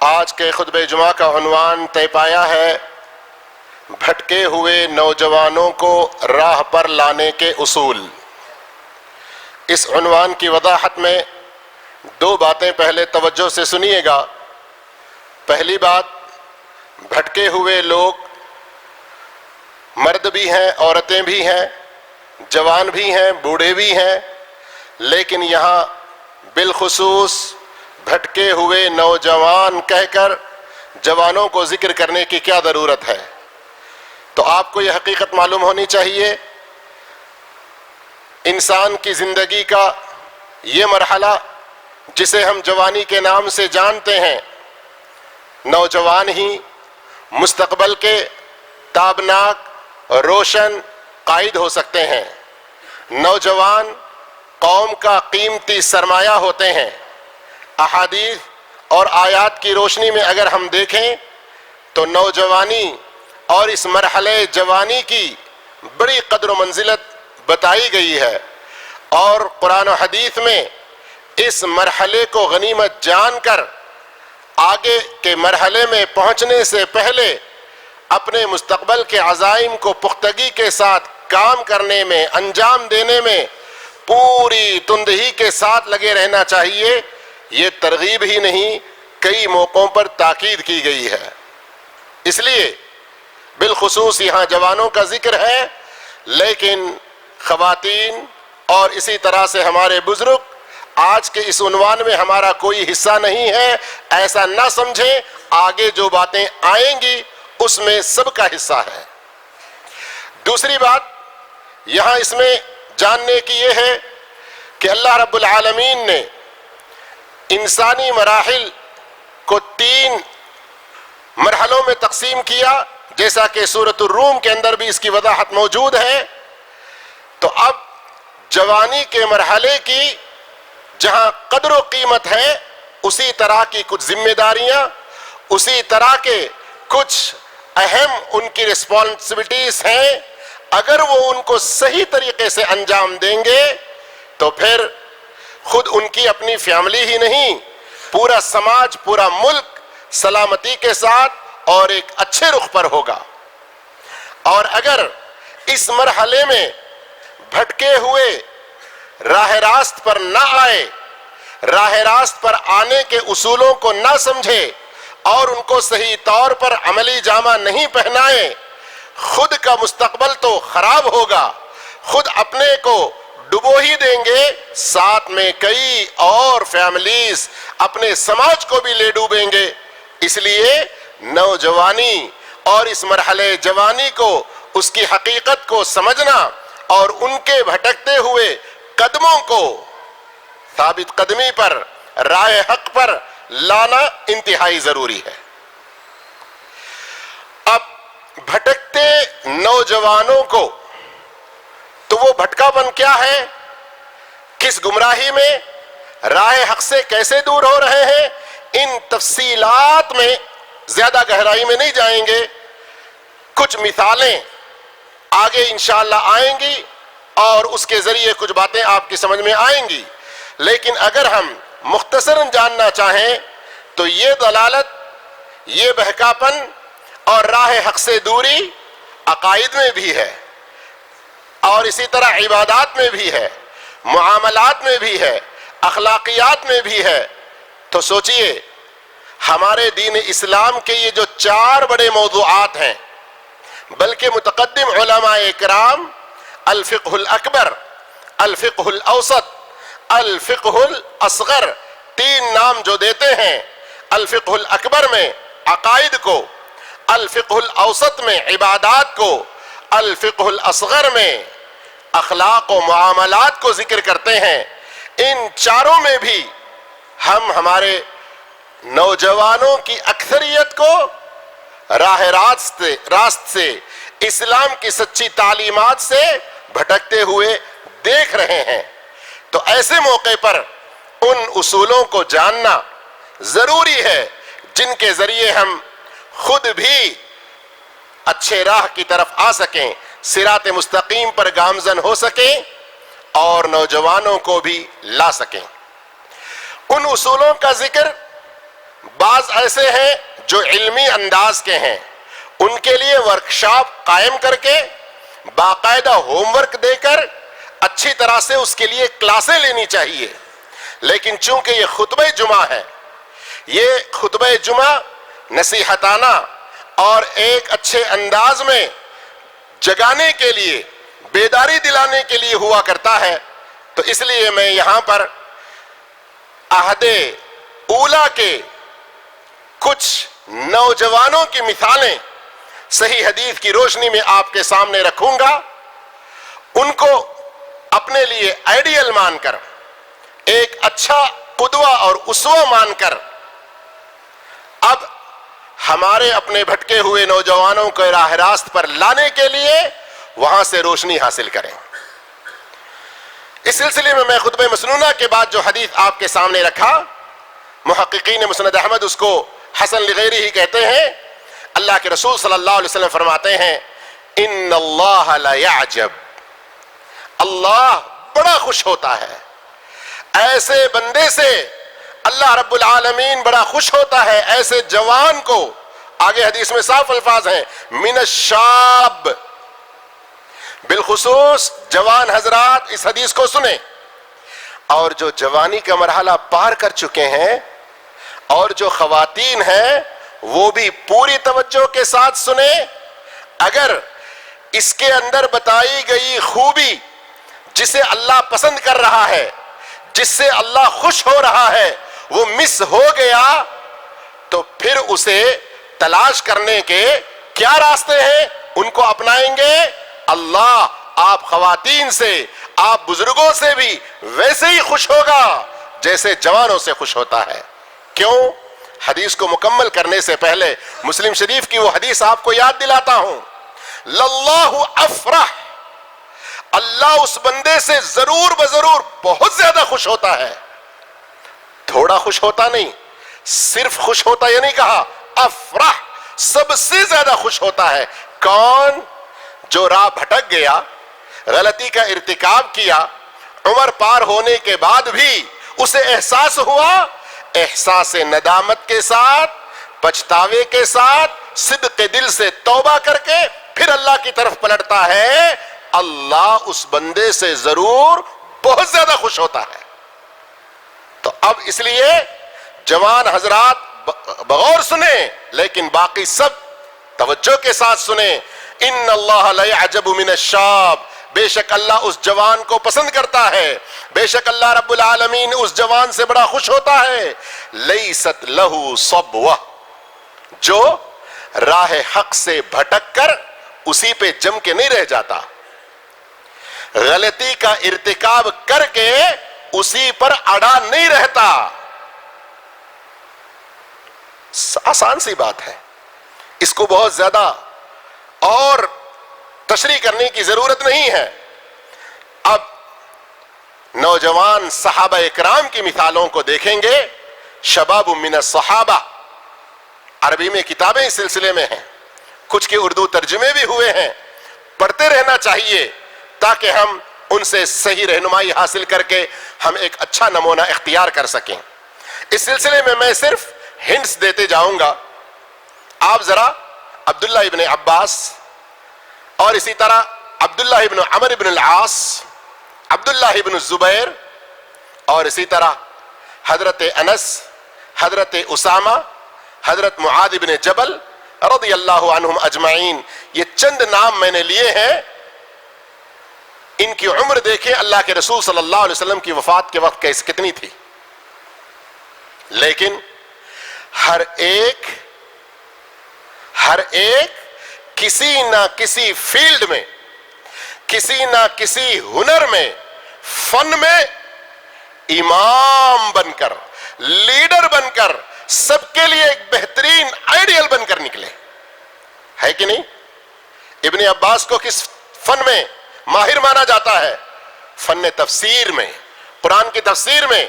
آج کے خطبہ جمعہ کا عنوان طے پایا ہے بھٹکے ہوئے نوجوانوں کو راہ پر لانے کے اصول۔ اس عنوان کی وضاحت میں دو باتیں پہلے توجہ سے سنیے گا۔ پہلی بات، بھٹکے ہوئے لوگ مرد بھی ہیں، عورتیں بھی ہیں، جوان بھی ہیں، بوڑھے بھی ہیں، لیکن یہاں بالخصوص بھٹکے ہوئے نوجوان کہہ کر جوانوں کو ذکر کرنے کی کیا ضرورت ہے؟ تو آپ کو یہ حقیقت معلوم ہونی چاہیے، انسان کی زندگی کا یہ مرحلہ جسے ہم جوانی کے نام سے جانتے ہیں، نوجوان ہی مستقبل کے تابناک روشن قائد ہو سکتے ہیں۔ نوجوان قوم کا قیمتی سرمایہ ہوتے ہیں۔ احادیث اور آیات کی روشنی میں اگر ہم دیکھیں تو نوجوانی اور اس مرحلے جوانی کی بڑی قدر و منزلت بتائی گئی ہے، اور قرآن و حدیث میں اس مرحلے کو غنیمت جان کر آگے کے مرحلے میں پہنچنے سے پہلے اپنے مستقبل کے عزائم کو پختگی کے ساتھ کام کرنے میں، انجام دینے میں پوری تندہی کے ساتھ لگے رہنا چاہیے۔ یہ ترغیب ہی نہیں، کئی موقعوں پر تاکید کی گئی ہے۔ اس لیے بالخصوص یہاں جوانوں کا ذکر ہے، لیکن خواتین اور اسی طرح سے ہمارے بزرگ آج کے اس عنوان میں ہمارا کوئی حصہ نہیں ہے، ایسا نہ سمجھیں۔ آگے جو باتیں آئیں گی اس میں سب کا حصہ ہے۔ دوسری بات یہاں اس میں جاننے کی یہ ہے کہ اللہ رب العالمین نے انسانی مراحل کو 3 مرحلوں میں تقسیم کیا، جیسا کہ سورۃ الروم کے اندر بھی اس کی وضاحت موجود ہے۔ تو اب جوانی کے مرحلے کی جہاں قدر و قیمت ہے، اسی طرح کی کچھ ذمہ داریاں، اسی طرح کے کچھ اہم ان کی رسپانسبلٹیز ہیں۔ اگر وہ ان کو صحیح طریقے سے انجام دیں گے تو پھر خود ان کی اپنی فیملی ہی نہیں، پورا سماج، پورا ملک سلامتی کے ساتھ اور ایک اچھے رخ پر ہوگا۔ اور اگر اس مرحلے میں بھٹکے ہوئے راہ راست پر نہ آئے، راہ راست پر آنے کے اصولوں کو نہ سمجھے اور ان کو صحیح طور پر عملی جامہ نہیں پہنائے، خود کا مستقبل تو خراب ہوگا، خود اپنے کو ڈبو ہی دیں گے، ساتھ میں کئی اور فیملیز اپنے سماج کو بھی لے ڈوبیں گے۔ اس لیے نوجوانی اور اس مرحلے جوانی کو، اس کی حقیقت کو سمجھنا اور ان کے بھٹکتے ہوئے قدموں کو ثابت قدمی پر، راہ حق پر لانا انتہائی ضروری ہے۔ اب بھٹکتے نوجوانوں کو تو وہ بھٹکا پن کیا ہے، کس گمراہی میں، راہ حق سے کیسے دور ہو رہے ہیں، ان تفصیلات میں زیادہ گہرائی میں نہیں جائیں گے۔ کچھ مثالیں آگے انشاءاللہ آئیں گی اور اس کے ذریعے کچھ باتیں آپ کی سمجھ میں آئیں گی، لیکن اگر ہم مختصراً جاننا چاہیں تو یہ ضلالت، یہ بہکاپن اور راہ حق سے دوری عقائد میں بھی ہے، اور اسی طرح عبادات میں بھی ہے، معاملات میں بھی ہے، اخلاقیات میں بھی ہے۔ تو سوچئے ہمارے دین اسلام کے یہ جو 4 بڑے موضوعات ہیں، بلکہ متقدم علماء اکرام الفقہ الاکبر، الفقہ الاوسط، الفقہ الاصغر 3 نام جو دیتے ہیں، الفقہ الاکبر میں عقائد کو، الفقہ الاوسط میں عبادات کو، الفقہ الاصغر میں اخلاق و معاملات کو ذکر کرتے ہیں۔ ان 4 میں بھی ہم ہمارے نوجوانوں کی اکثریت کو راہ راست سے، اسلام کی سچی تعلیمات سے بھٹکتے ہوئے دیکھ رہے ہیں۔ تو ایسے موقع پر ان اصولوں کو جاننا ضروری ہے جن کے ذریعے ہم خود بھی اچھے راہ کی طرف آ سکیں، صراط مستقیم پر گامزن ہو سکیں اور نوجوانوں کو بھی لا سکیں۔ ان اصولوں کا ذکر بعض ایسے ہیں جو علمی انداز کے ہیں، ان کے لیے ورکشاپ قائم کر کے باقاعدہ ہوم ورک دے کر اچھی طرح سے اس کے لیے کلاسیں لینی چاہیے. لیکن چونکہ یہ خطبہ جمعہ ہے، یہ خطبہ جمعہ نصیحتانہ اور ایک اچھے انداز میں جگانے کے لیے، بیداری دلانے کے لیے ہوا کرتا ہے، تو اس لیے میں یہاں پر عہد اولیٰ کے کچھ نوجوانوں کی مثالیں صحیح حدیث کی روشنی میں آپ کے سامنے رکھوں گا. ان کو اپنے لیے آئیڈیل مان کر، ایک اچھا قدوہ اور اسوہ مان کر اب ہمارے اپنے بھٹکے ہوئے نوجوانوں کو راہ راست پر لانے کے لیے وہاں سے روشنی حاصل کریں. اس سلسلے میں میں خطبہ مسنونہ کے بعد جو حدیث آپ کے سامنے رکھا، محققین مسند احمد اس کو حسن لغیرہ ہی کہتے ہیں. اللہ کے رسول صلی اللہ علیہ وسلم فرماتے ہیں ان اللہ لا یعجب، اللہ بڑا خوش ہوتا ہے ایسے بندے سے، اللہ رب العالمین بڑا خوش ہوتا ہے ایسے جوان کو. آگے حدیث میں صاف الفاظ ہیں من الشاب، بالخصوص جوان حضرات اس حدیث کو سنیں، اور جو جوانی کا مرحلہ پار کر چکے ہیں اور جو خواتین ہیں وہ بھی پوری توجہ کے ساتھ سنیں. اگر اس کے اندر بتائی گئی خوبی جسے اللہ پسند کر رہا ہے، جس سے اللہ خوش ہو رہا ہے، وہ مس ہو گیا تو پھر اسے تلاش کرنے کے کیا راستے ہیں، ان کو اپنائیں گے. اللہ آپ خواتین سے، آپ بزرگوں سے بھی ویسے ہی خوش ہوگا جیسے جوانوں سے خوش ہوتا ہے. کیوں؟ حدیث کو مکمل کرنے سے پہلے مسلم شریف کی وہ حدیث آپ کو یاد دلاتا ہوں. للہ افرح، اللہ اس بندے سے ضرور بضرور بہت زیادہ خوش ہوتا ہے. تھوڑا خوش ہوتا نہیں، صرف خوش ہوتا یہ نہیں کہا، افرح سب سے زیادہ خوش ہوتا ہے. کون؟ جو راہ بھٹک گیا، غلطی کا ارتکاب کیا، عمر پار ہونے کے بعد بھی اسے احساس ہوا، احساس ندامت کے ساتھ، پچھتاوے کے ساتھ، صدق دل سے توبہ کر کے پھر اللہ کی طرف پلٹتا ہے، اللہ اس بندے سے ضرور بہت زیادہ خوش ہوتا ہے. تو اب اس لیے جوان حضرات بغور سنیں، لیکن باقی سب توجہ کے ساتھ سنیں. ان اللہ لا یعجب من الشاب، بے شک اللہ اس جوان کو پسند کرتا ہے، بے شک اللہ رب العالمین اس جوان سے بڑا خوش ہوتا ہے. لیست لہ صبوہ، جو راہ حق سے بھٹک کر اسی پہ جم کے نہیں رہ جاتا، غلطی کا ارتکاب کر کے اسی پر اڑا نہیں رہتا. آسان سی بات ہے، اس کو بہت زیادہ اور تشریح کرنے کی ضرورت نہیں ہے. اب نوجوان صحابہ اکرام کی مثالوں کو دیکھیں گے. شباب من الصحابہ، عربی میں کتابیں اس سلسلے میں ہیں، کچھ کے اردو ترجمے بھی ہوئے ہیں. پڑھتے رہنا چاہیے تاکہ ہم ان سے صحیح رہنمائی حاصل کر کے ہم ایک اچھا نمونہ اختیار کر سکیں. اس سلسلے میں صرف ہنٹس دیتے جاؤں گا. آپ ذرا عبداللہ ابن عباس اور اسی طرح عبداللہ ابن عمر ابن العاص، عبداللہ ابن الزبیر اور اسی طرح حضرت انس، حضرت اسامہ، حضرت معاذ ابن جبل رضی اللہ عنہم اجمعین، یہ چند نام میں نے لیے ہیں. ان کی عمر دیکھیں اللہ کے رسول صلی اللہ علیہ وسلم کی وفات کے وقت کتنی تھی، لیکن ہر ایک کسی نہ کسی فیلڈ میں، کسی نہ کسی ہنر میں، فن میں امام بن کر، لیڈر بن کر، سب کے لیے ایک بہترین آئیڈیل بن کر نکلے. ہے کہ نہیں؟ ابن عباس کو کس فن میں ماہر مانا جاتا ہے؟ فن تفسیر میں، قرآن کی تفسیر میں.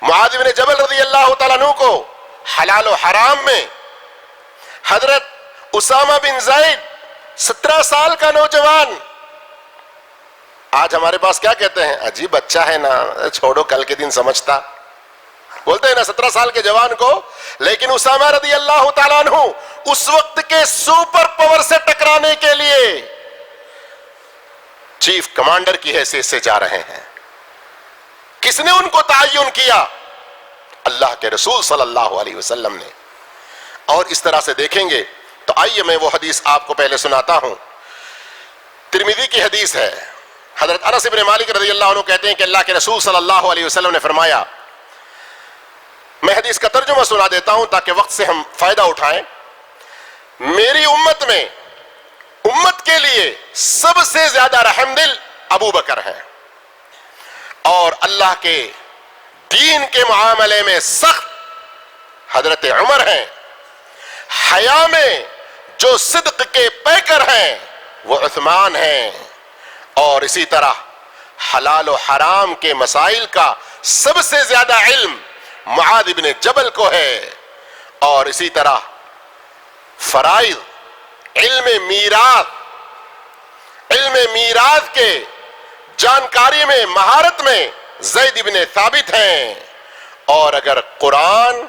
معاذ بن جبل رضی اللہ تعالیٰ عنہ کو حلال و حرام میں. حضرت اسامہ بن زید 17 سال کا نوجوان، آج ہمارے پاس کیا کہتے ہیں؟ عجیب بچہ ہے نا، چھوڑو کل کے دن سمجھتا. بولتے ہیں نا 17 سال کے جوان کو. لیکن اسامہ رضی اللہ تعالیٰ عنہ اس وقت کے سپر پاور سے ٹکرانے کے لیے چیف کمانڈر کی حیثیت سے جا رہے ہیں. کس نے ان کو تعین کیا؟ اللہ کے رسول صلی اللہ علیہ وسلم نے. اور اس طرح سے دیکھیں گے تو آئیے میں وہ حدیث آپ کو پہلے سناتا ہوں. ترمذی کی حدیث ہے. حضرت انس بن مالک رضی اللہ عنہ کہتے ہیں کہ اللہ کے رسول صلی اللہ علیہ وسلم نے فرمایا، میں حدیث کا ترجمہ سنا دیتا ہوں تاکہ وقت سے ہم فائدہ اٹھائیں. میری امت میں امت کے لیے سب سے زیادہ رحم دل ابو بکر ہیں، اور اللہ کے دین کے معاملے میں سخت حضرت عمر ہیں. حیا میں جو صدق کے پیکر ہیں وہ عثمان ہیں. اور اسی طرح حلال و حرام کے مسائل کا سب سے زیادہ علم معاذ بن جبل کو ہے. اور اسی طرح فرائض، علم میراث کے جانکاری میں، مہارت میں زید بن ثابت ہیں. اور اگر قرآن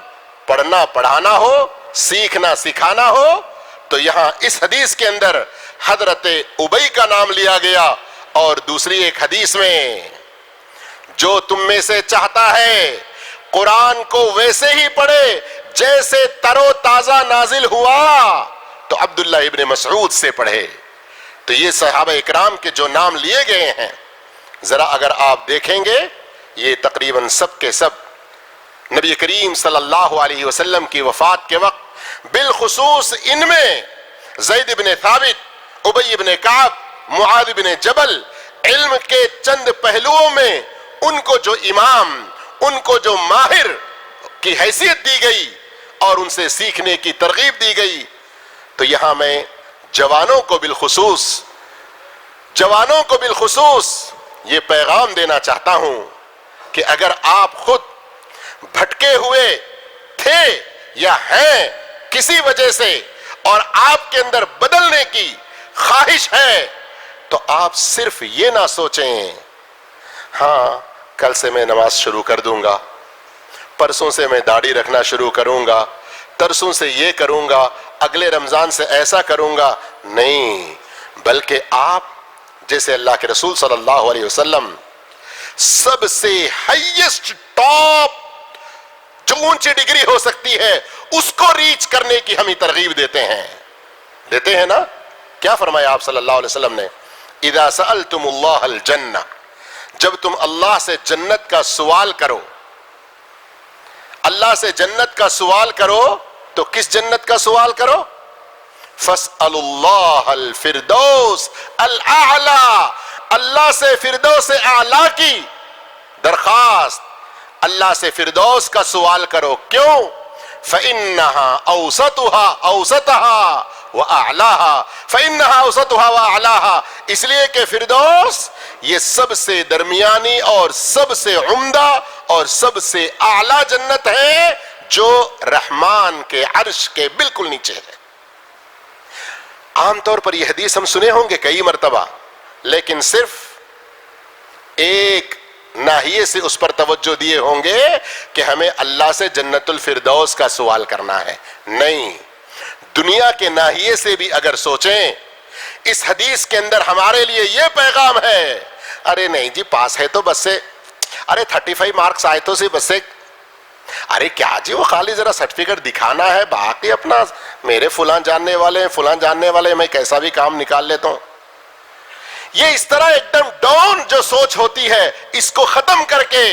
پڑھنا پڑھانا ہو، سیکھنا سکھانا ہو تو یہاں اس حدیث کے اندر حضرت ابی کا نام لیا گیا. اور دوسری ایک حدیث میں، جو تم میں سے چاہتا ہے قرآن کو ویسے ہی پڑھے جیسے تر و تازہ نازل ہوا تو عبداللہ ابن مسعود سے پڑھے. تو یہ صحابہ اکرام کے جو نام لیے گئے ہیں، ذرا اگر آپ دیکھیں گے یہ تقریباً سب کے سب نبی کریم صلی اللہ علیہ وسلم کی وفات کے وقت، بالخصوص ان میں زید بن ثابت، ابی بن کعب، معاذ بن جبل، علم کے چند پہلوؤں میں ان کو جو امام، ان کو جو ماہر کی حیثیت دی گئی اور ان سے سیکھنے کی ترغیب دی گئی. تو یہاں میں جوانوں کو بالخصوص یہ پیغام دینا چاہتا ہوں کہ اگر آپ خود بھٹکے ہوئے تھے یا ہیں کسی وجہ سے اور آپ کے اندر بدلنے کی خواہش ہے تو آپ صرف یہ نہ سوچیں ہاں کل سے میں نماز شروع کر دوں گا، پرسوں سے میں داڑھی رکھنا شروع کروں گا، ترسوں سے یہ کروں گا، اگلے رمضان سے ایسا کروں گا. نہیں، بلکہ آپ جیسے اللہ کے رسول صلی اللہ علیہ وسلم سب سے ہائیسٹ ٹاپ جو اونچی ڈگری ہو سکتی ہے اس کو ریچ کرنے کی ہمیں ترغیب دیتے ہیں نا. کیا فرمایا آپ صلی اللہ علیہ وسلم نے؟ اذا سألتم اللہ الجنہ، جب تم اللہ سے جنت کا سوال کرو، اللہ سے جنت کا سوال کرو تو کس جنت کا سوال کرو؟ فاسألوا اللہ الفردوس الاعلی، اللہ سے فردوس اعلی کی درخواست، اللہ سے فردوس کا سوال کرو. کیوں؟ فإنها أوسطها وأعلاها، اس لیے کہ فردوس یہ سب سے درمیانی اور سب سے عمدہ اور سب سے اعلیٰ جنت ہے جو رحمان کے عرش کے بالکل نیچے ہے. عام طور پر یہ حدیث ہم سنے ہوں گے کئی مرتبہ، لیکن صرف ایک ناحیے سے اس پر توجہ دیے ہوں گے کہ ہمیں اللہ سے جنت الفردوس کا سوال کرنا ہے. نہیں، دنیا کے ناحیے سے بھی اگر سوچیں، اس حدیث کے اندر ہمارے لیے یہ پیغام ہے، ارے نہیں جی پاس ہے تو بس سے، ارے 35 مارکس آئے تو سے بس سے، ارے کیا جی وہ خالی ذرا سرٹیفکیٹ دکھانا ہے، باقی اپنا میرے فلان جاننے والے میں کیسا بھی کام نکال لیتا ہوں. یہ اس طرح ایک دم ڈاؤن جو سوچ ہوتی ہے، اس کو ختم کر کے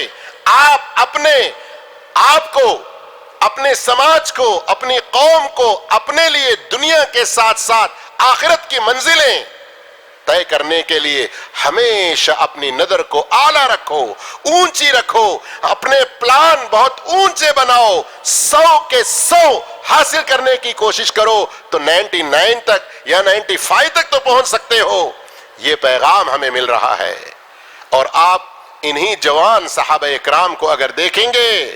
آپ کو، اپنے سماج کو، اپنی قوم کو، اپنے لیے دنیا کے ساتھ ساتھ آخرت کی منزلیں طے کرنے کے لیے ہمیشہ اپنی نظر کو اعلیٰ رکھو، اونچی رکھو، اپنے پلان بہت اونچے بناؤ، 100 کے 100 حاصل کرنے کی کوشش کرو تو 99 تک یا 95 تک تو پہنچ سکتے ہو. یہ پیغام ہمیں مل رہا ہے. اور آپ انہی جوان صحابہ اکرام کو اگر دیکھیں گے،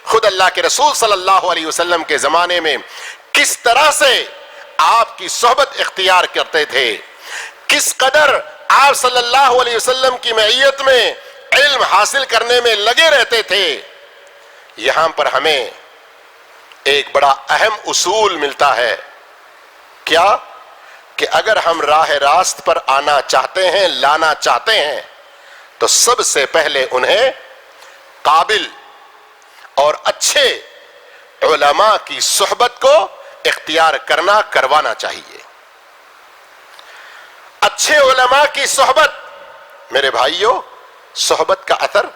خود اللہ کے رسول صلی اللہ علیہ وسلم کے زمانے میں کس طرح سے آپ کی صحبت اختیار کرتے تھے، کس قدر آپ صلی اللہ علیہ وسلم کی معیت میں علم حاصل کرنے میں لگے رہتے تھے. یہاں پر ہمیں ایک بڑا اہم اصول ملتا ہے. کیا؟ کہ اگر ہم راہ راست پر آنا چاہتے ہیں، لانا چاہتے ہیں، تو سب سے پہلے انہیں قابل اور اچھے علماء کی صحبت کو اختیار کروانا چاہیے. اچھے علماء کی صحبت، میرے بھائیوں، صحبت کا اثر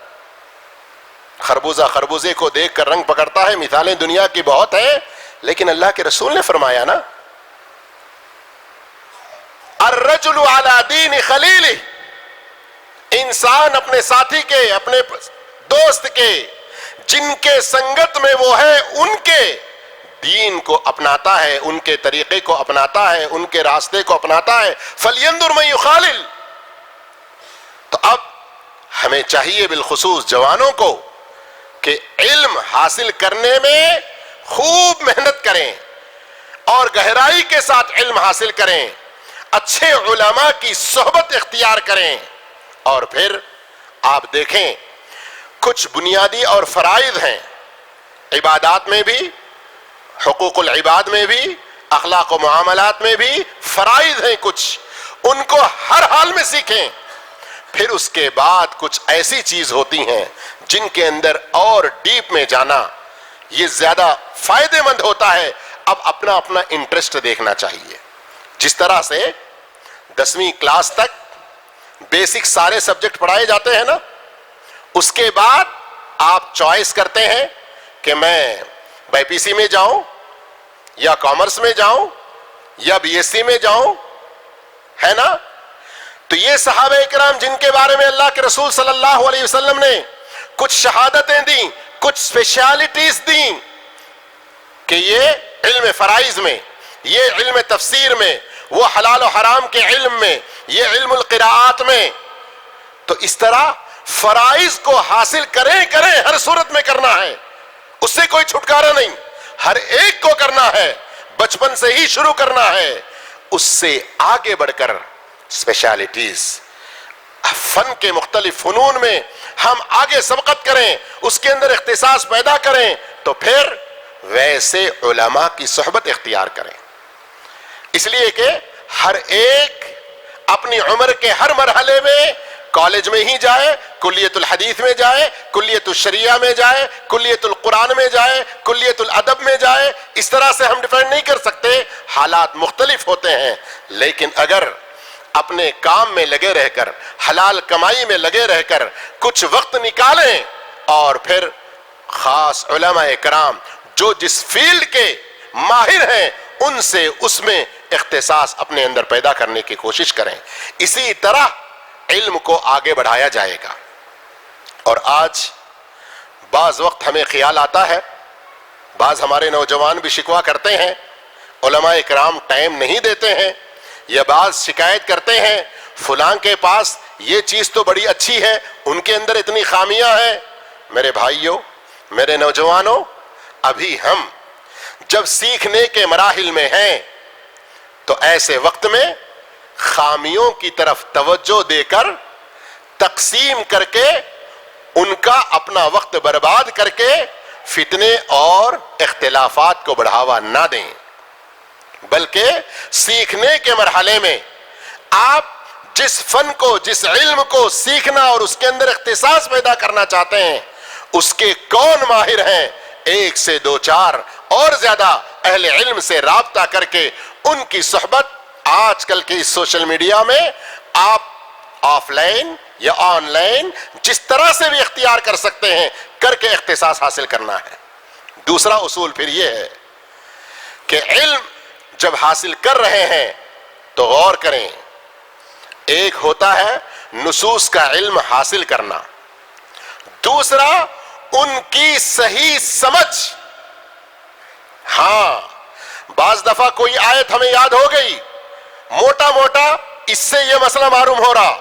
خربوزہ خربوزے کو دیکھ کر رنگ پکڑتا ہے. مثالیں دنیا کی بہت ہیں، لیکن اللہ کے رسول نے فرمایا نا، الرجل علی دین خلیلہ، انسان اپنے ساتھی کے، اپنے دوست کے، جن کے سنگت میں وہ ہے، ان کے دین کو اپناتا ہے، ان کے طریقے کو اپناتا ہے، ان کے راستے کو اپناتا ہے. فَلْيَنْظُرْ مَنْ يُخَالِلْ. تو اب ہمیں چاہیے بالخصوص جوانوں کو کہ علم حاصل کرنے میں خوب محنت کریں اور گہرائی کے ساتھ علم حاصل کریں، اچھے علماء کی صحبت اختیار کریں. اور پھر آپ دیکھیں کچھ بنیادی اور فرائض ہیں، عبادات میں بھی، حقوق العباد میں بھی، اخلاق و معاملات میں بھی فرائض ہیں کچھ، ان کو ہر حال میں سیکھیں. پھر اس کے بعد کچھ ایسی چیز ہوتی ہیں جن کے اندر اور ڈیپ میں جانا یہ زیادہ فائدے مند ہوتا ہے. اب اپنا اپنا انٹرسٹ دیکھنا چاہیے. جس طرح سے 10ویں کلاس تک بیسک سارے سبجیکٹ پڑھائے جاتے ہیں نا، اس کے بعد آپ چوائس کرتے ہیں کہ میں بائی پی سی میں جاؤں یا کامرس میں جاؤں یا بی ایس سی میں جاؤں، ہے نا. تو یہ صحابہ اکرام جن کے بارے میں اللہ کے رسول صلی اللہ علیہ وسلم نے کچھ شہادتیں دیں، کچھ اسپیشلٹیز دیں کہ یہ علم فرائض میں، یہ علم تفسیر میں، وہ حلال و حرام کے علم میں، یہ علم القراءات میں، تو اس طرح فرائض کو حاصل کریں ہر صورت میں کرنا ہے. اس سے کوئی چھٹکارا نہیں، ہر ایک کو کرنا ہے، بچپن سے ہی شروع کرنا ہے. اس سے آگے بڑھ کر اسپیشلٹیز، فن کے مختلف فنون میں ہم آگے سبقت کریں، اس کے اندر اختصاص پیدا کریں، تو پھر ویسے علماء کی صحبت اختیار کریں. اس لیے کہ ہر ایک اپنی عمر کے ہر مرحلے میں کالج میں ہی جائے، کلیت الحدیث میں جائے، کلیت الشریعہ میں جائے، کلیت القرآن میں جائے، کلیت الادب میں جائے، اس طرح سے ہم ڈیفائن نہیں کر سکتے. حالات مختلف ہوتے ہیں، لیکن اگر اپنے کام میں لگے رہ کر، حلال کمائی میں لگے رہ کر کچھ وقت نکالیں، اور پھر خاص علماء کرام جو جس فیلڈ کے ماہر ہیں ان سے اس میں اختصاص اپنے اندر پیدا کرنے کی کوشش کریں. اسی طرح علم کو آگے بڑھایا جائے گا. اور آج بعض وقت ہمیں خیال آتا ہے، بعض ہمارے نوجوان بھی شکوہ کرتے ہیں علماء کرام ٹائم نہیں دیتے ہیں، یا بعض شکایت کرتے ہیں فلاں کے پاس یہ چیز تو بڑی اچھی ہے، ان کے اندر اتنی خامیاں ہیں. میرے بھائیوں، میرے نوجوانوں، ابھی ہم جب سیکھنے کے مراحل میں ہیں تو ایسے وقت میں خامیوں کی طرف توجہ دے کر، تقسیم کر کے، ان کا اپنا وقت برباد کر کے فتنے اور اختلافات کو بڑھاوا نہ دیں، بلکہ سیکھنے کے مرحلے میں آپ جس فن کو، جس علم کو سیکھنا اور اس کے اندر اختصاص پیدا کرنا چاہتے ہیں، اس کے کون ماہر ہیں، 1 سے 2 4 اور زیادہ اہل علم سے رابطہ کر کے ان کی صحبت آج کل کے اس سوشل میڈیا میں آپ آف لائن یا آن لائن جس طرح سے بھی اختیار کر سکتے ہیں، کر کے اختصاص حاصل کرنا ہے. دوسرا اصول پھر یہ ہے کہ علم جب حاصل کر رہے ہیں تو غور کریں. ایک ہوتا ہے نصوص کا علم حاصل کرنا، دوسرا ان کی صحیح سمجھ. ہاں، بعض دفعہ کوئی آیت ہمیں یاد ہو گئی، موٹا موٹا اس سے یہ مسئلہ معلوم ہو رہا،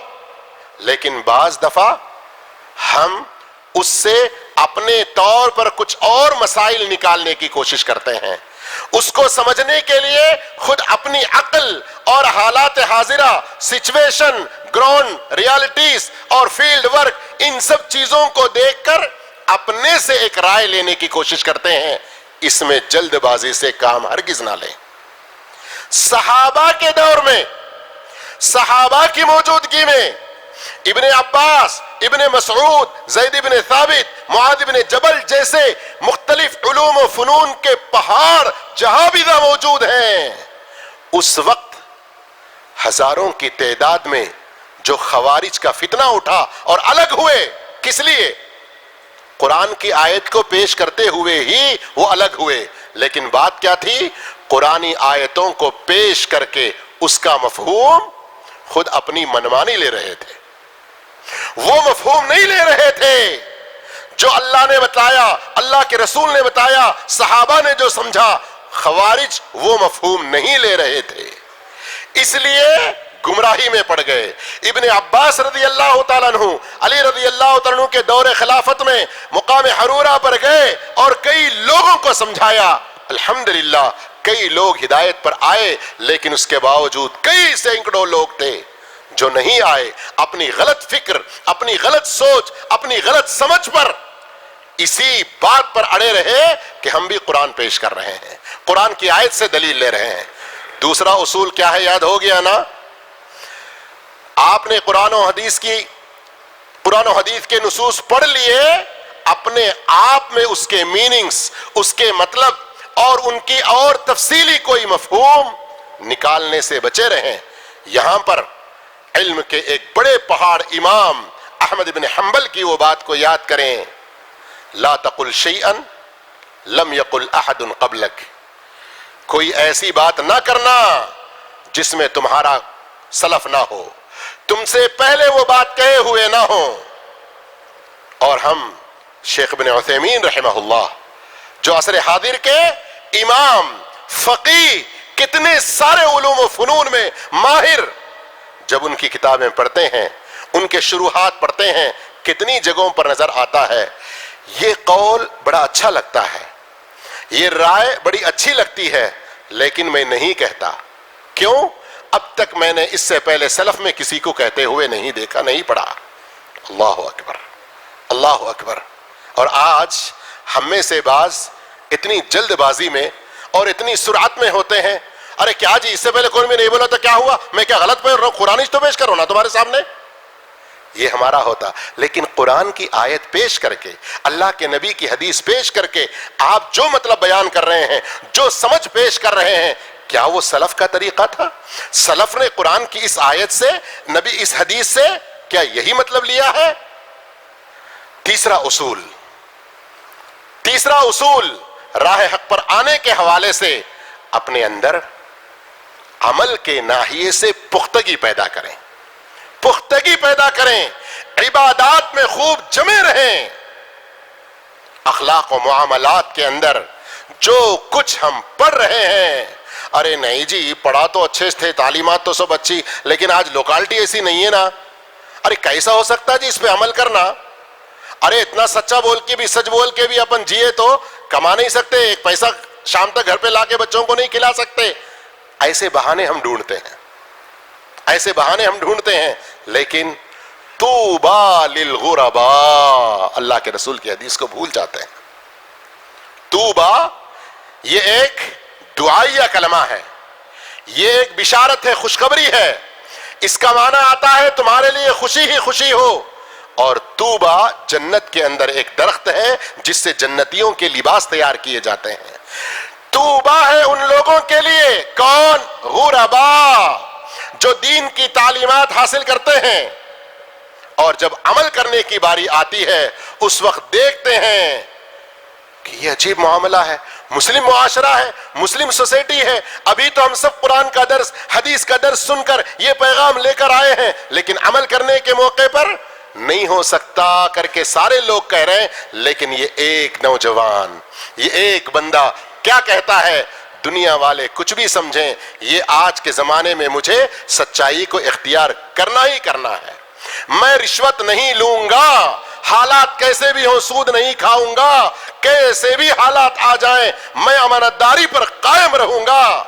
لیکن بعض دفعہ ہم اس سے اپنے طور پر کچھ اور مسائل نکالنے کی کوشش کرتے ہیں. اس کو سمجھنے کے لیے خود اپنی عقل اور حالات حاضرہ، سچویشن، گراؤنڈ ریالٹیز اور فیلڈ ورک، ان سب چیزوں کو دیکھ کر اپنے سے ایک رائے لینے کی کوشش کرتے ہیں، اس میں جلد بازی سے کام ہرگز نہ لیں۔ صحابہ کے دور میں، صحابہ کی موجودگی میں ابن عباس، ابن مسعود، زید بن ثابت، معاذ بن جبل جیسے مختلف علوم و فنون کے پہاڑ جہابذہ موجود ہیں، اس وقت ہزاروں کی تعداد میں جو خوارج کا فتنہ اٹھا اور الگ ہوئے، کس لیے؟ قرآن کی آیت کو پیش کرتے ہوئے ہی وہ الگ ہوئے، لیکن بات کیا تھی؟ قرآنی آیتوں کو پیش کر کے اس کا مفہوم خود اپنی منمانی لے رہے تھے، وہ مفہوم نہیں لے رہے تھے جو اللہ نے بتایا، اللہ کے رسول نے بتایا، صحابہ نے جو سمجھا۔ خوارج وہ مفہوم نہیں لے رہے تھے، اس لیے گمراہی میں پڑ گئے۔ ابن عباس رضی اللہ تعالیٰ عنہ، علی رضی اللہ تعالیٰ عنہ کے دور خلافت میں مقام حرورہ پر گئے اور کئی لوگوں کو سمجھایا، الحمدللہ کئی لوگ ہدایت پر آئے، لیکن اس کے باوجود کئی سینکڑوں لوگ تھے جو نہیں آئے، اپنی غلط فکر، اپنی غلط سوچ، اپنی غلط سمجھ پر اسی بات پر اڑے رہے کہ ہم بھی قرآن پیش کر رہے ہیں، قرآن کی آیت سے دلیل لے رہے ہیں۔ دوسرا اصول کیا ہے، یاد ہو گیا نا؟ آپ نے قرآن و حدیث کے نصوص پڑھ لیے، اپنے آپ میں اس کے میننگز، اس کے مطلب اور ان کی اور تفصیلی کوئی مفہوم نکالنے سے بچے رہیں۔ یہاں پر علم کے ایک بڑے پہاڑ امام احمد بن حنبل کی وہ بات کو یاد کریں، لا تقل شیئا لم یقل احد قبلک، کوئی ایسی بات نہ کرنا جس میں تمہارا سلف نہ ہو، تم سے پہلے وہ بات کہے ہوئے نہ ہو۔ اور ہم شیخ ابن عثیمین رحمہ اللہ جو عصر حاضر کے امام، فقیہ، کتنے سارے علوم و فنون میں ماہر، جب ان کی کتابیں پڑھتے ہیں، ان کے شروحات پڑھتے ہیں، کتنی جگہوں پر نظر آتا ہے یہ قول بڑا اچھا لگتا ہے، یہ رائے بڑی اچھی لگتی ہے، لیکن میں نہیں کہتا۔ کیوں؟ اب تک میں نے اس سے پہلے سلف میں کسی کو کہتے ہوئے نہیں دیکھا، نہیں پڑھا۔ اللہ اکبر، اللہ اکبر۔ اور آج ہم میں سے بعض اتنی جلد بازی میں اور اتنی سرعت میں ہوتے ہیں، ارے کیا جی اس سے پہلے کوئی میں نہیں بولا تو کیا ہوا، میں کیا غلط پڑھ رہا ہوں، قرآن ہی تو پیش کرو نا تمہارے سامنے۔ یہ ہمارا ہوتا، لیکن قرآن کی آیت پیش کر کے، اللہ کے نبی کی حدیث پیش کر کے آپ جو مطلب بیان کر رہے ہیں، جو سمجھ پیش کر رہے ہیں، کیا وہ سلف کا طریقہ تھا؟ سلف نے قرآن کی اس آیت سے، نبی اس حدیث سے کیا یہی مطلب لیا ہے؟ تیسرا اصول راہ حق پر آنے کے حوالے سے اپنے اندر عمل کے ناحیے سے پختگی پیدا کریں، عبادات میں خوب جمے رہیں، اخلاق و معاملات کے اندر جو کچھ ہم پڑھ رہے ہیں، ارے نہیں جی پڑھا تو اچھے تھے، تعلیمات تو سب اچھی، لیکن آج لوکالٹی ایسی نہیں ہے نا، ارے کیسا ہو سکتا ہے جی اس پہ عمل کرنا؟ ارے اتنا سچا بول کے بھی، سچ بول کے بھی اپن جیے تو کما نہیں سکتے، ایک پیسہ شام تک گھر پہ لا کے بچوں کو نہیں کھلا سکتے۔ ایسے بہانے ہم ڈھونڈتے ہیں، لیکن طوبیٰ للغرباء، اللہ کے رسول کی حدیث کو بھول جاتے ہیں۔ طوبیٰ یہ ایک دعائیہ کلمہ ہے، یہ ایک بشارت ہے، خوشخبری ہے، اس کا معنی آتا ہے تمہارے لیے خوشی ہی خوشی ہو۔ اور طوبیٰ جنت کے اندر ایک درخت ہے جس سے جنتیوں کے لباس تیار کیے جاتے ہیں۔ طوبیٰ ہے ان لوگوں کے لیے، کون؟ غرباء، جو دین کی تعلیمات حاصل کرتے ہیں اور جب عمل کرنے کی باری آتی ہے اس وقت دیکھتے ہیں کہ یہ عجیب معاملہ ہے، مسلم معاشرہ ہے، مسلم سوسائٹی ہے، ابھی تو ہم سب قرآن کا درس، حدیث کا درس سن کر یہ پیغام لے کر آئے ہیں، لیکن عمل کرنے کے موقع پر نہیں ہو سکتا کر کے سارے لوگ کہہ رہے ہیں۔ لیکن یہ ایک نوجوان، یہ ایک بندہ کیا کہتا ہے؟ دنیا والے کچھ بھی سمجھیں، یہ آج کے زمانے میں مجھے سچائی کو اختیار کرنا ہی کرنا ہے، میں رشوت نہیں لوں گا، حالات کیسے بھی ہوں سود نہیں کھاؤں گا، کیسے بھی حالات آ جائیں میں امانت داری پر قائم رہوں گا،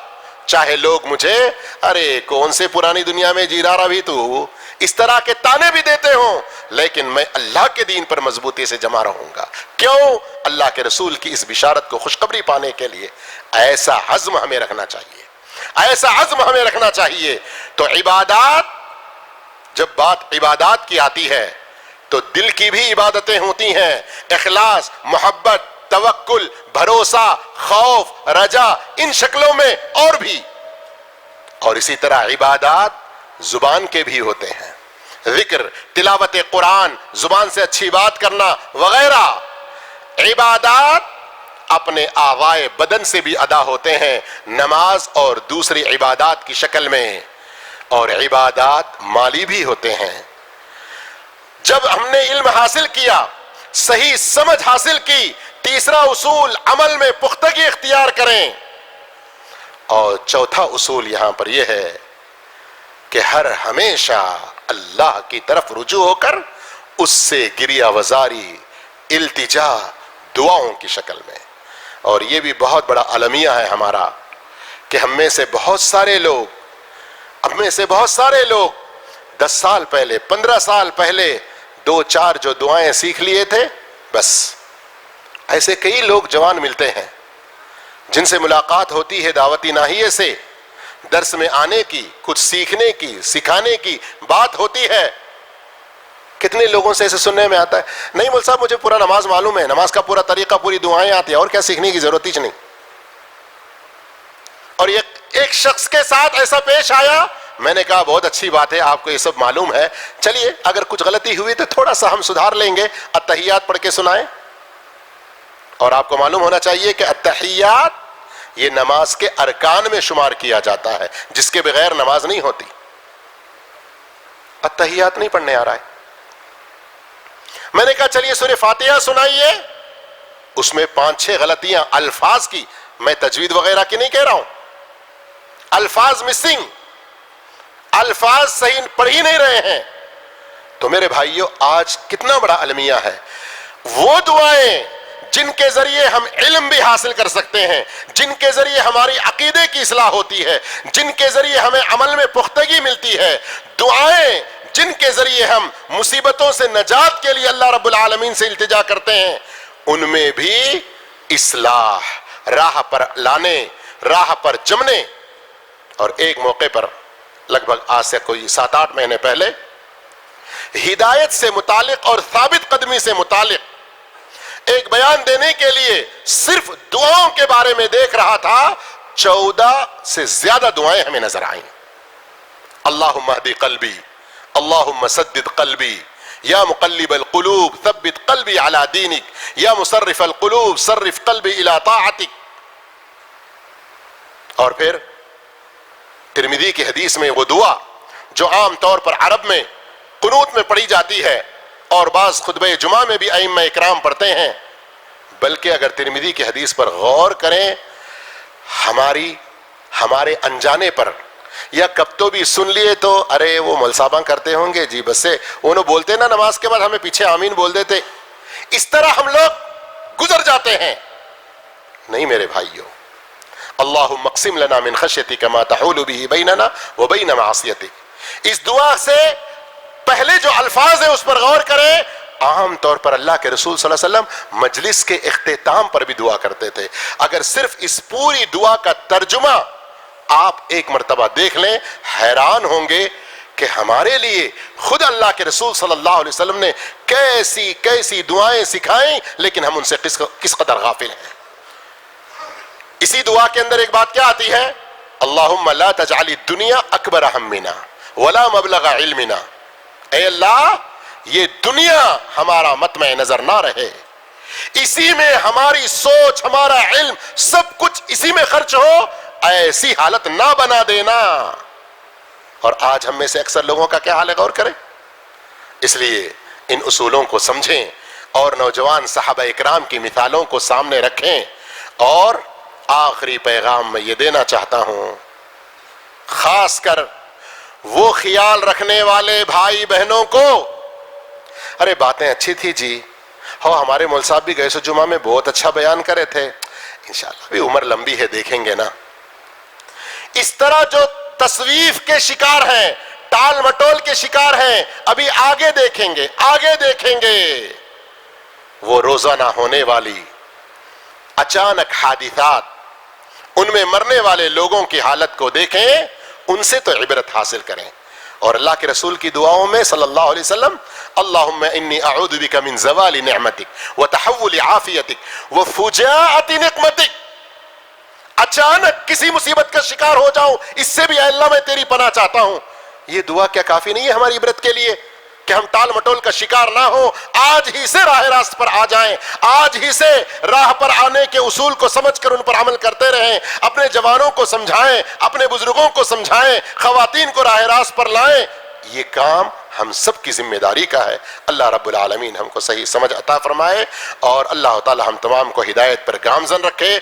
چاہے لوگ مجھے ارے کون سے پرانی دنیا میں جی رہا بھی تو، اس طرح کے تانے بھی دیتے ہوں، لیکن میں اللہ کے دین پر مضبوطی سے جمع رہوں گا۔ کیوں؟ اللہ کے رسول کی اس بشارت کو خوشخبری پانے کے لیے۔ ایسا عزم ہمیں رکھنا چاہیے، ایسا عزم ہمیں رکھنا چاہیے۔ تو عبادات، جب بات عبادات کی آتی ہے تو دل کی بھی عبادتیں ہوتی ہیں، اخلاص، محبت، توکل، بھروسہ، خوف، رجا، ان شکلوں میں اور بھی۔ اور اسی طرح عبادات زبان کے بھی ہوتے ہیں، ذکر، تلاوت قرآن، زبان سے اچھی بات کرنا وغیرہ۔ عبادات اپنے اعضائے بدن سے بھی ادا ہوتے ہیں، نماز اور دوسری عبادات کی شکل میں، اور عبادات مالی بھی ہوتے ہیں۔ جب ہم نے علم حاصل کیا، صحیح سمجھ حاصل کی، تیسرا اصول عمل میں پختگی اختیار کریں۔ اور چوتھا اصول یہاں پر یہ ہے کہ ہر ہمیشہ اللہ کی طرف رجوع ہو کر اس سے گریہ وزاری، التجا، دعاؤں کی شکل میں۔ اور یہ بھی بہت بڑا المیہ ہے ہمارا کہ ہم میں سے بہت سارے لوگ 10 سال پہلے، 15 سال پہلے 2-4 جو دعائیں سیکھ لیے تھے، بس۔ ایسے کئی لوگ جوان ملتے ہیں جن سے ملاقات ہوتی ہے دعوتی ناحیے سے، درس میں آنے کی، کچھ سیکھنے کی، سکھانے کی بات ہوتی ہے۔ کتنے لوگوں سے اسے سننے میں آتا ہے، نہیں مول صاحب مجھے پورا نماز معلوم ہے، نماز کا پورا طریقہ، پوری دعائیں آتی ہیں، اور کیا سیکھنے کی ضرورت ہی نہیں۔ اور ایک شخص کے ساتھ ایسا پیش آیا، میں نے کہا بہت اچھی بات ہے، آپ کو یہ سب معلوم ہے، چلیے اگر کچھ غلطی ہوئی تو تھوڑا سا ہم سدھار لیں گے، التحیات پڑھ کے سنائیں۔ اور آپ کو معلوم ہونا چاہیے کہ التحیات یہ نماز کے ارکان میں شمار کیا جاتا ہے، جس کے بغیر نماز نہیں ہوتی۔ التحیات نہیں پڑھنے آ رہا ہے، میں نے کہا چلیے سورہ فاتحہ سنائیے، اس میں 5-6 غلطیاں الفاظ کی، میں تجوید وغیرہ کی نہیں کہہ رہا ہوں، الفاظ مسنگ، الفاظ صحیح پڑھ ہی نہیں رہے ہیں۔ تو میرے بھائیوں، آج کتنا بڑا المیہ ہے۔ وہ دعائیں جن کے ذریعے ہم علم بھی حاصل کر سکتے ہیں، جن کے ذریعے ہماری عقیدے کی اصلاح ہوتی ہے، جن کے ذریعے ہمیں عمل میں پختگی ملتی ہے، دعائیں جن کے ذریعے ہم مصیبتوں سے نجات کے لیے اللہ رب العالمین سے التجا کرتے ہیں، ان میں بھی اصلاح، راہ پر لانے، راہ پر جمنے۔ اور ایک موقع پر لگ بھگ آج سے کوئی 7-8 مہینے پہلے ہدایت سے متعلق اور ثابت قدمی سے متعلق ایک بیان دینے کے لیے صرف دعاؤں کے بارے میں دیکھ رہا تھا، 14 سے زیادہ دعائیں ہمیں نظر آئیں۔ اللہم اہدی قلبی، اللہم سدد قلبی، یا مقلب القلوب ثبت قلبی علی دینک، یا مصرف القلوب صرف قلبی الی طاعتک۔ اور پھر ترمذی کی حدیث میں وہ دعا جو عام طور پر عرب میں قنوت میں پڑھی جاتی ہے، اور بعض خطبہ جمعہ میں بھی ائمہ اکرام پڑھتے ہیں، بلکہ اگر ترمذی کی حدیث پر غور کریں، ہمارے انجانے پر، یا کب تو بھی سن لیے تو ارے وہ مولصاباں کرتے ہوں گے جی، بس سے انہوں بولتے نا نماز کے بعد ہمیں پیچھے آمین بول دیتے، اس طرح ہم لوگ گزر جاتے ہیں۔ نہیں میرے بھائیوں، اللہم اقسم لنا من خشیتک ما تحول به بیننا وبین معصیتک، اس دعا سے پہلے جو الفاظ ہیں اس پر غور کریں۔ عام طور پر اللہ کے رسول صلی اللہ علیہ وسلم مجلس کے اختتام پر بھی دعا کرتے تھے۔ اگر صرف اس پوری دعا کا ترجمہ آپ ایک مرتبہ دیکھ لیں، حیران ہوں گے کہ ہمارے لیے خود اللہ کے رسول صلی اللہ علیہ وسلم نے کیسی کیسی دعائیں سکھائیں، لیکن ہم ان سے کس قدر غافل ہیں۔ اسی دعا کے اندر ایک بات کیا آتی ہے؟ اللہم لا تجعل الدنیا اکبر ہمنا ولا مبلغ علمنا، اے اللہ یہ دنیا ہمارا مطمع نظر نہ رہے، اسی میں ہماری سوچ، ہمارا علم، سب کچھ اسی میں خرچ ہو، ایسی حالت نہ بنا دینا۔ اور آج ہم میں سے اکثر لوگوں کا کیا حال ہے، غور کریں۔ اس لیے ان اصولوں کو سمجھیں اور نوجوان صحابہ اکرام کی مثالوں کو سامنے رکھیں۔ اور آخری پیغام میں یہ دینا چاہتا ہوں، خاص کر وہ خیال رکھنے والے بھائی بہنوں کو، ارے باتیں اچھی تھی جی، ہمارے مول صاحب بھی گئے سو جمعہ میں بہت اچھا بیان کرے تھے، انشاءاللہ بھی عمر لمبی ہے دیکھیں گے نا۔ اس طرح جو تصویف کے شکار ہیں، ٹال مٹول کے شکار ہیں. ابھی آگے دیکھیں گے, آگے دیکھیں گے وہ روزانہ ہونے والی اچانک حادثات, ان میں مرنے والے لوگوں کی حالت کو دیکھیں, ان سے تو عبرت حاصل کریں. اور اللہ کے رسول کی دعاؤں میں صلی اللہ علیہ وسلم اللہم انی اعوذ بک من زوال نعمتک وتحول عافیتک وفجاءۃ نقمتک, اچانک کسی مصیبت کا شکار ہو جاؤں, اس سے بھی اے اللہ میں تیری پناہ چاہتا ہوں. یہ دعا کیا کافی نہیں ہے ہماری عبرت کے لیے کہ ہم ٹال مٹول کا شکار نہ ہو, آج ہی سے راہ راست پر آ جائیں, آج ہی سے راہ پر آنے کے اصول کو سمجھ کر ان پر عمل کرتے رہیں, اپنے جوانوں کو سمجھائیں, اپنے بزرگوں کو سمجھائیں, خواتین کو راہ راست پر لائیں. یہ کام ہم سب کی ذمہ داری کا ہے. اللہ رب العالمین ہم کو صحیح سمجھ عطا فرمائے اور اللہ تعالی ہم تمام کو ہدایت پر گامزن رکھے.